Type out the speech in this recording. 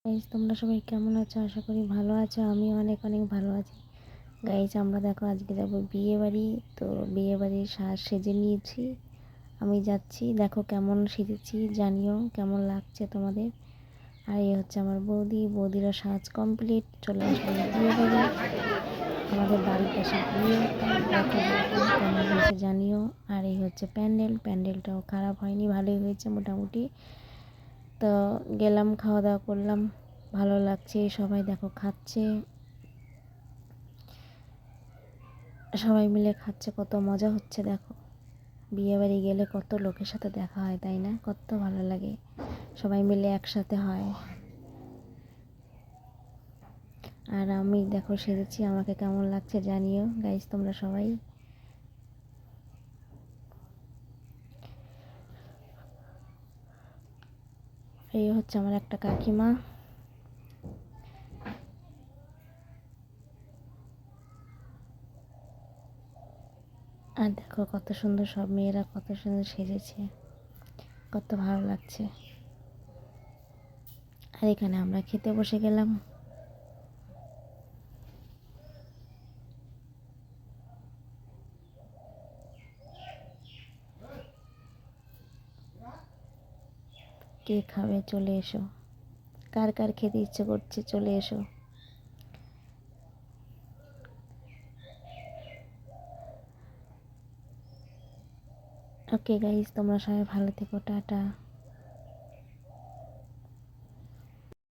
Guys তোমরা সবাই কেমন আছো? আশা করি ভালো আছো। আমি অনেক অনেক ভালো আছি। গাইজ আমরা দেখো আজকে যাবো বিয়ে বাড়ি। তো বিয়ে বাড়ির সাজ সেজে নিয়েছি, আমি যাচ্ছি। দেখো কেমন সেজেছি, জানিও কেমন লাগছে তোমাদের। আর এই হচ্ছে আমার বৌদিরও সাজ কমপ্লিট, চলে আসবে বিয়ে বাড়ি। আমাদের বাড়ির পাশে বিয়ে, দেখো কেমন হয়েছে জানিও। আর এই হচ্ছে প্যান্ডেলটাও খারাপ হয়নি, ভালোই হয়েছে মোটামুটি। তো গেলাম, খাওয়া দাওয়া করলাম, ভালো লাগছে। সবাই দেখো খাচ্ছে, সবাই মিলে খাচ্ছে, কত মজা হচ্ছে। দেখো বিয়ে বাড়ি গেলে কত লোকের সাথে দেখা হয়, তাই না? কত ভালো লাগে, সবাই মিলে একসাথে হয়। আর আমি দেখো সেজেছি, আমাকে কেমন লাগছে জানিও গাইজ তোমরা সবাই। এই হচ্ছে আমার একটা কাকিমা। আর দেখো কত সুন্দর, সব মেয়েরা কত সুন্দর সেজেছে, কত ভালো লাগছে। আর এখানে আমরা খেতে বসে গেলাম। কে খাবে চলে এসো, কার কার খেতে ইচ্ছে করছে চলে এসো। ওকে গাইজ তোমরা সবাই ভালো থেকো, টাটা।